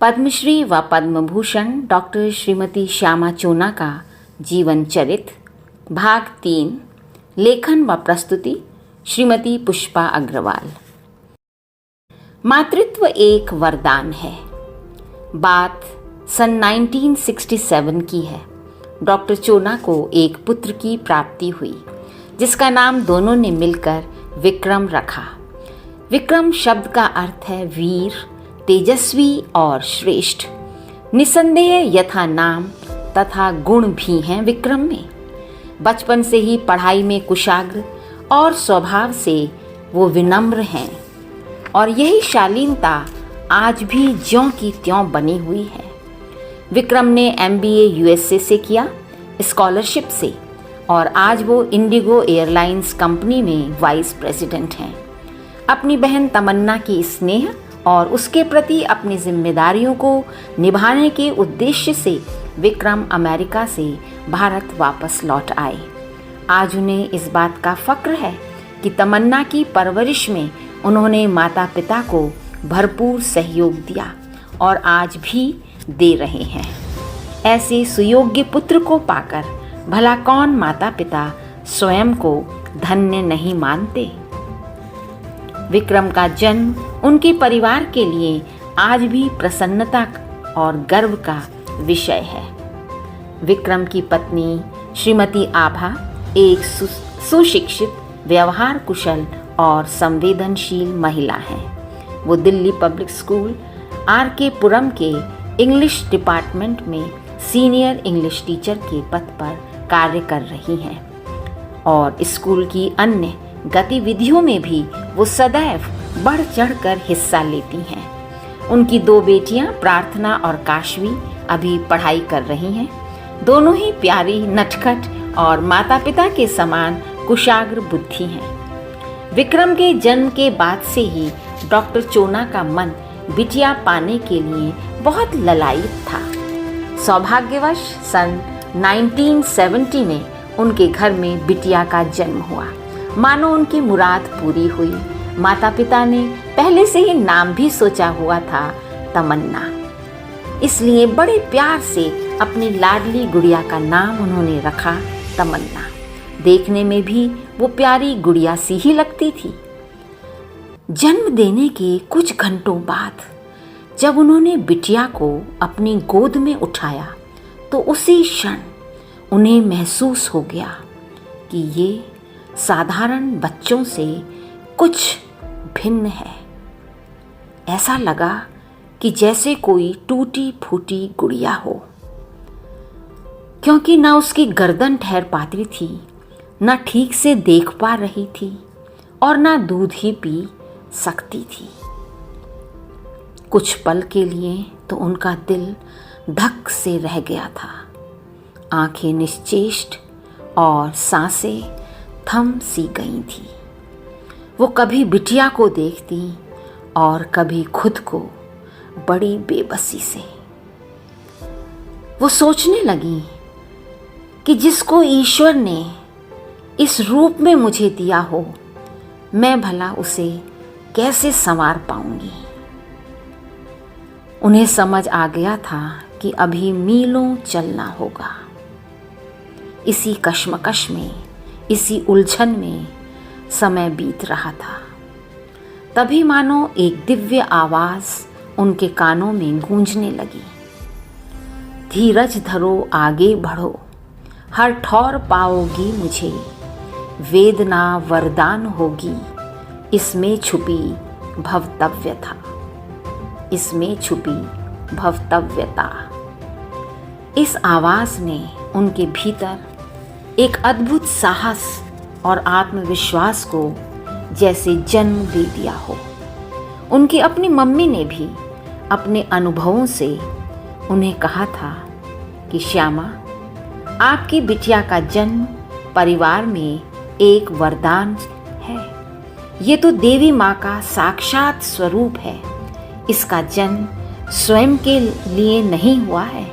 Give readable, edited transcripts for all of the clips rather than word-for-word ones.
पद्मश्री व पद्म भूषण डॉक्टर श्रीमती श्यामा चोना का जीवन चरित्र भाग 3। लेखन व प्रस्तुति श्रीमती पुष्पा अग्रवाल। मातृत्व एक वरदान है। बात सन 1967 की है। डॉक्टर चोना को एक पुत्र की प्राप्ति हुई जिसका नाम दोनों ने मिलकर विक्रम रखा। विक्रम शब्द का अर्थ है वीर, तेजस्वी और श्रेष्ठ। निसंदेह यथा नाम तथा गुण भी हैं विक्रम में। बचपन से ही पढ़ाई में कुशाग्र और स्वभाव से वो विनम्र हैं और यही शालीनता आज भी ज्यों की त्यों बनी हुई है। विक्रम ने MBA USA से किया स्कॉलरशिप से और आज वो इंडिगो एयरलाइंस कंपनी में वाइस प्रेसिडेंट हैं। अपनी बहन तमन्ना की स्नेह और उसके प्रति अपनी जिम्मेदारियों को निभाने के उद्देश्य से विक्रम अमेरिका से भारत वापस लौट आए। आज उन्हें इस बात का फक्र है कि तमन्ना की परवरिश में उन्होंने माता पिता को भरपूर सहयोग दिया और आज भी दे रहे हैं। ऐसे सुयोग्य पुत्र को पाकर भला कौन माता पिता स्वयं को धन्य नहीं मानते। विक्रम का जन्म उनके परिवार के लिए आज भी प्रसन्नता और गर्व का विषय है। विक्रम की पत्नी श्रीमती आभा एक सुशिक्षित, व्यवहार कुशल और संवेदनशील महिला हैं। वो दिल्ली पब्लिक स्कूल RK पुरम के इंग्लिश डिपार्टमेंट में सीनियर इंग्लिश टीचर के पद पर कार्य कर रही हैं और स्कूल की अन्य गतिविधियों में भी वो सदैव बढ़ चढ़कर हिस्सा लेती हैं। उनकी 2 बेटियां प्रार्थना और काशवी अभी पढ़ाई कर रही हैं। दोनों ही प्यारी, नटखट और माता पिता के समान कुशाग्र बुद्धि हैं। विक्रम के जन्म के बाद से ही डॉक्टर चोना का मन बिटिया पाने के लिए बहुत ललायित था। सौभाग्यवश सन 1970 में उनके घर में बिटिया का जन्म हुआ। मानो उनकी मुराद पूरी हुई। माता पिता ने पहले से ही नाम भी सोचा हुआ था, तमन्ना। इसलिए बड़े प्यार से अपनी लाडली गुड़िया का नाम उन्होंने रखा तमन्ना। देखने में भी वो प्यारी गुड़िया सी ही लगती थी। जन्म देने के कुछ घंटों बाद जब उन्होंने बिटिया को अपनी गोद में उठाया तो उसी क्षण उन्हें महसूस हो गया कि ये साधारण बच्चों से कुछ भिन्न है। ऐसा लगा कि जैसे कोई टूटी फूटी गुड़िया हो, क्योंकि ना उसकी गर्दन ठहर पाती थी, ना ठीक से देख पा रही थी और ना दूध ही पी सकती थी। कुछ पल के लिए तो उनका दिल धक से रह गया था। आंखें निश्चेष्ट और सांसें थम सी गई थी। वो कभी बिटिया को देखती और कभी खुद को बड़ी बेबसी से। वो सोचने लगी कि जिसको ईश्वर ने इस रूप में मुझे दिया हो, मैं भला उसे कैसे संवार पाऊंगी। उन्हें समझ आ गया था कि अभी मीलों चलना होगा। इसी कश्मकश में, इसी उलझन में समय बीत रहा था। तभी मानो एक दिव्य आवाज उनके कानों में गूंजने लगी। धीरज धरो, आगे बढ़ो, हर ठौर पाओगी मुझे, वेदना वरदान होगी, इसमें छुपी भवतव्यता, इसमें छुपी भवतव्यता। इस आवाज ने उनके भीतर एक अद्भुत साहस और आत्मविश्वास को जैसे जन्म दे दिया हो। उनकी अपनी मम्मी ने भी अपने अनुभवों से उन्हें कहा था कि श्यामा, आपकी बिटिया का जन्म परिवार में एक वरदान है। ये तो देवी माँ का साक्षात स्वरूप है। इसका जन्म स्वयं के लिए नहीं हुआ है।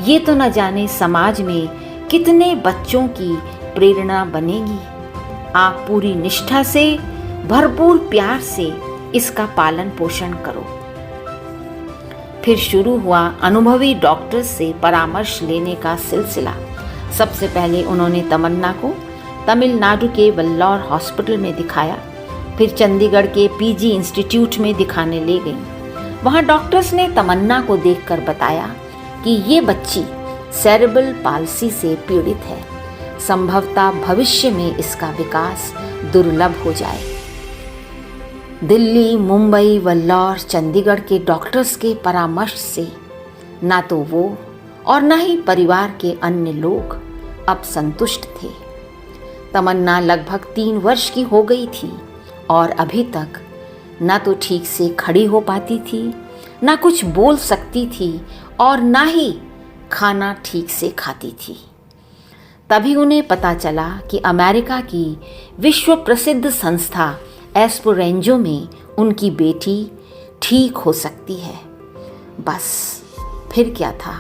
ये तो न जाने समाज में कितने बच्चों की प्रेरणा बनेगी। आप पूरी निष्ठा से, भरपूर प्यार से इसका पालन पोषण करो। फिर शुरू हुआ अनुभवी डॉक्टर्स से परामर्श लेने का सिलसिला। सबसे पहले उन्होंने तमन्ना को तमिलनाडु के वेल्लोर हॉस्पिटल में दिखाया, फिर चंडीगढ़ के पीजी इंस्टीट्यूट में दिखाने ले गई। वहाँ डॉक्टर्स ने तमन्ना को देखकर बताया कि ये बच्ची सेरेब्रल पाल्सी से पीड़ित है, संभवतः भविष्य में इसका विकास दुर्लभ हो जाए। दिल्ली, मुंबई, वेल्लोर, चंडीगढ़ के डॉक्टर्स के परामर्श से ना तो वो और ना ही परिवार के अन्य लोग अब संतुष्ट थे। तमन्ना लगभग 3 वर्ष की हो गई थी और अभी तक ना तो ठीक से खड़ी हो पाती थी, ना कुछ बोल सकती थी और ना ही खाना ठीक से खाती थी। तभी उन्हें पता चला कि अमेरिका की विश्व प्रसिद्ध संस्था एस्पेरेंजो में उनकी बेटी ठीक हो सकती है। बस फिर क्या था,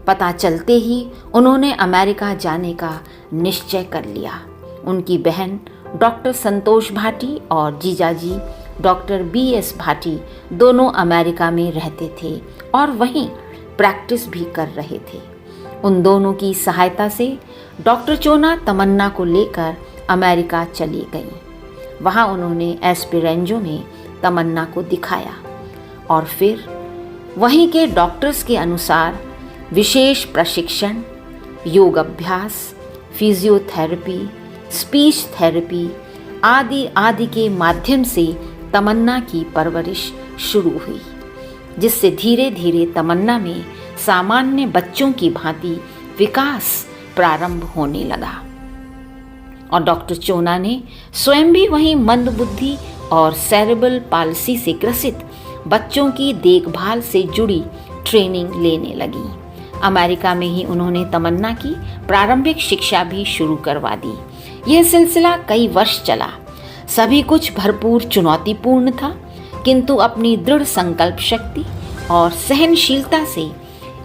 पता चलते ही उन्होंने अमेरिका जाने का निश्चय कर लिया। उनकी बहन डॉक्टर संतोष भाटी और जीजाजी डॉक्टर BS भाटी दोनों अमेरिका में रहते थे और वहीं प्रैक्टिस भी कर रहे थे। उन दोनों की सहायता से डॉक्टर चोना तमन्ना को लेकर अमेरिका चली गई। वहाँ उन्होंने एस्पेरेंजो में तमन्ना को दिखाया और फिर वहीं के डॉक्टर्स के अनुसार विशेष प्रशिक्षण, योग अभ्यास, फिजियोथेरेपी, स्पीच थेरेपी आदि आदि के माध्यम से तमन्ना की परवरिश शुरू हुई, जिससे धीरे धीरे तमन्ना में सामान्य बच्चों की भांति विकास प्रारंभ होने लगा। और डॉक्टर चोना ने स्वयं भी वहीं मंदबुद्धि और सेरेब्रल पाल्सी से ग्रसित बच्चों की देखभाल से जुड़ी ट्रेनिंग लेने लगी। अमेरिका में ही उन्होंने तमन्ना की प्रारंभिक शिक्षा भी शुरू करवा दी। यह सिलसिला कई वर्ष चला। सभी कुछ भरपूर चुनौतीपूर्ण था, किंतु अपनी दृढ़ संकल्प शक्ति और सहनशीलता से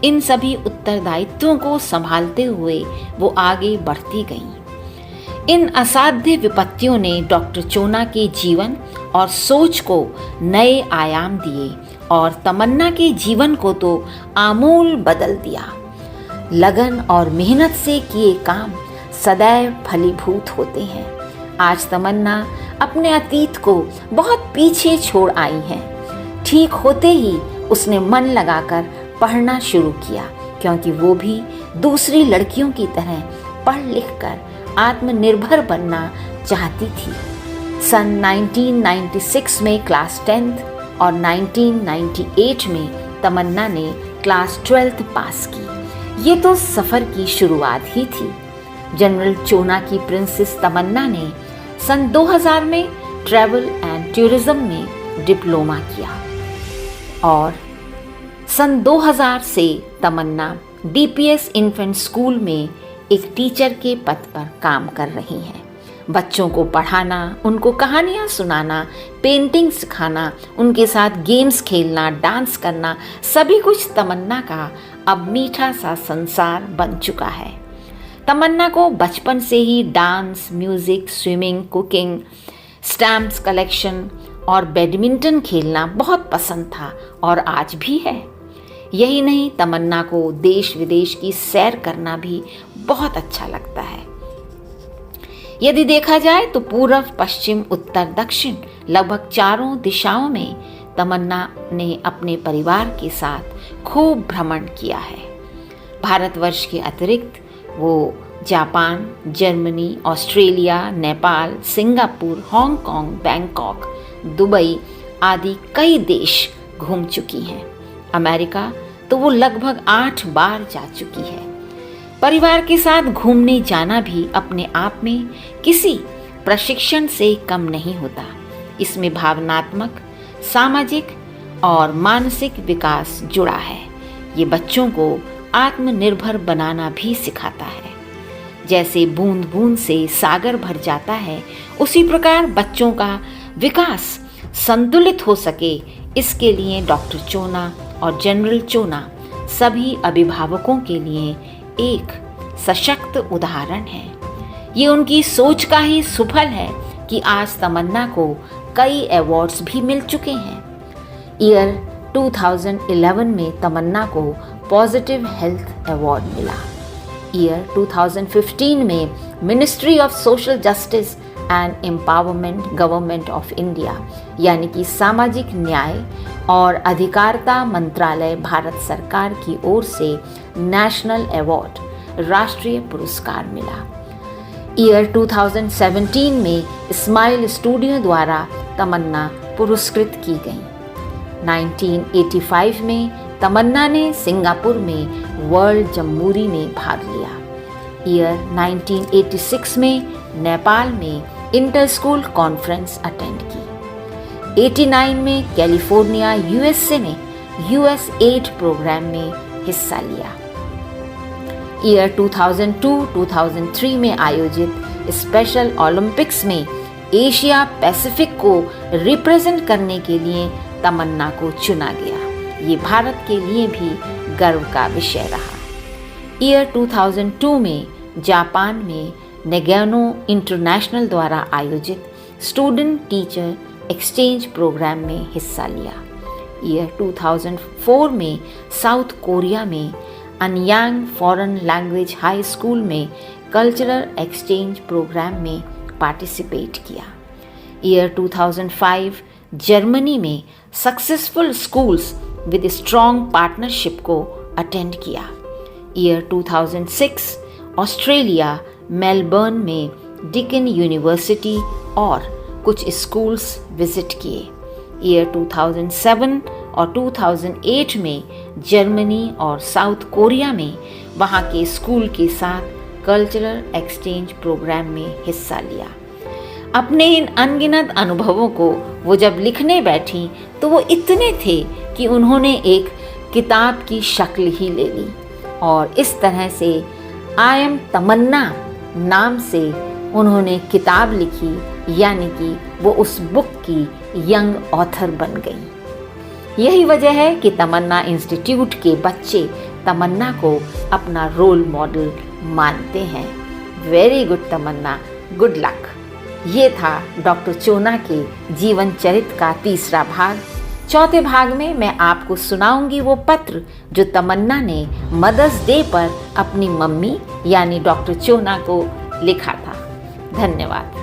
इन सभी उत्तरदायित्वों को संभालते हुए वो आगे बढ़ती गईं। इन असाध्य विपत्तियों ने डॉक्टर चोना के जीवन और सोच को नए आयाम दिए और तमन्ना के जीवन को तो आमूल बदल दिया। लगन और मेहनत से किए काम सदैव फलीभूत होते हैं। आज तमन्ना अपने अतीत को बहुत पीछे छोड़ आई है। ठीक होते ही उसने मन लगाकर पढ़ना शुरू किया, क्योंकि वो भी दूसरी लड़कियों की तरह पढ़ लिख कर आत्मनिर्भर बनना चाहती थी। सन 1996 में क्लास 10th और 1998 में तमन्ना ने क्लास 12th पास की। ये तो सफ़र की शुरुआत ही थी। जनरल चोना की प्रिंसेस तमन्ना ने सन 2000 में ट्रैवल एंड टूरिज्म में डिप्लोमा किया और सन 2000 से तमन्ना DPS इन्फेंट स्कूल में एक टीचर के पद पर काम कर रही हैं। बच्चों को पढ़ाना, उनको कहानियाँ सुनाना, पेंटिंग सिखाना, उनके साथ गेम्स खेलना, डांस करना, सभी कुछ तमन्ना का अब मीठा सा संसार बन चुका है। तमन्ना को बचपन से ही dance, music, swimming, cooking, stamps collection और बैडमिंटन खेलना बहुत पसंद था और आज भी है। यही नहीं, तमन्ना को देश विदेश की सैर करना भी बहुत अच्छा लगता है। यदि देखा जाए तो पूर्व, पश्चिम, उत्तर, दक्षिण लगभग चारों दिशाओं में तमन्ना ने अपने परिवार के साथ खूब भ्रमण किया है। भारतवर्ष के अतिरिक्त वो Japan, Germany, Australia, Nepal, Singapore, Hong Kong, Bangkok, Dubai आदि कई देश घूम चुकी हैं। अमेरिका तो वो लगभग 8 बार जा चुकी है। परिवार के साथ घूमने जाना भी अपने आप में किसी प्रशिक्षण से कम नहीं होता। इसमें भावनात्मक, सामाजिक और मानसिक विकास जुड़ा है। ये बच्चों को आत्मनिर्भर बनाना भी सिखाता है। जैसे बूंद बूंद से सागर भर जाता है, उसी प्रकार बच्चों का विकास संतुलित हो सके, इसके लिए डॉक्टर चोना और जनरल चोना सभी अभिभावकों के लिए एक सशक्त उदाहरण है। ये उनकी सोच का ही सुफल है कि आज तमन्ना को कई अवार्ड्स भी मिल चुके हैं। ईयर 2011 में तमन्ना को पॉजिटिव हेल्थ अवार्ड मिला। ईयर 2015 में ministry of social justice and empowerment government of India यानी कि सामाजिक न्याय और अधिकारिता मंत्रालय भारत सरकार की ओर से नेशनल अवार्ड राष्ट्रीय पुरस्कार मिला। ईयर 2017 में स्माइल स्टूडियो द्वारा तमन्ना पुरस्कृत की गई। 1985 में तमन्ना ने सिंगापुर में वर्ल्ड जम्बूरी में भाग लिया। ईयर 1986 में नेपाल में इंटर स्कूल कॉन्फ्रेंस अटेंड की। 89 में कैलिफोर्निया यूएसए में यूएस एड प्रोग्राम में हिस्सा लिया। ईयर 2002-2003 में आयोजित स्पेशल ओलंपिक्स में एशिया पैसिफिक को रिप्रेजेंट करने के लिए तमन्ना को चुना गया। ये भारत के लिए भी गर्व का विषय रहा। ईयर 2002 में जापान में नेगेनो इंटरनेशनल द्वारा आयोजित स्टूडेंट टीचर एक्सचेंज प्रोग्राम में हिस्सा लिया। ईयर 2004 में साउथ कोरिया में अनयांग फॉरेन लैंग्वेज हाई स्कूल में कल्चरल एक्सचेंज प्रोग्राम में पार्टिसिपेट किया। ईयर 2005 जर्मनी में successful schools with strong partnership को अटेंड किया। ईयर 2006 ऑस्ट्रेलिया मेलबर्न में डिकन यूनिवर्सिटी और कुछ स्कूल्स विजिट किए। ईयर 2007 और 2008 में जर्मनी और साउथ कोरिया में वहाँ के स्कूल के साथ कल्चरल एक्सचेंज प्रोग्राम में हिस्सा लिया। अपने इन अनगिनत अनुभवों को वो जब लिखने बैठी तो वो इतने थे कि उन्होंने एक किताब की शक्ल ही ले ली और इस तरह से आई एम तमन्ना नाम से उन्होंने किताब लिखी, यानी कि वो उस बुक की यंग ऑथर बन गई। यही वजह है कि तमन्ना इंस्टीट्यूट के बच्चे तमन्ना को अपना रोल मॉडल मानते हैं। वेरी गुड तमन्ना, गुड लक। ये था डॉक्टर चोना के जीवन चरित्र का तीसरा भाग। चौथे भाग में मैं आपको सुनाऊंगी वो पत्र जो तमन्ना ने मदर्स डे पर अपनी मम्मी यानी डॉक्टर चोना को लिखा था। धन्यवाद।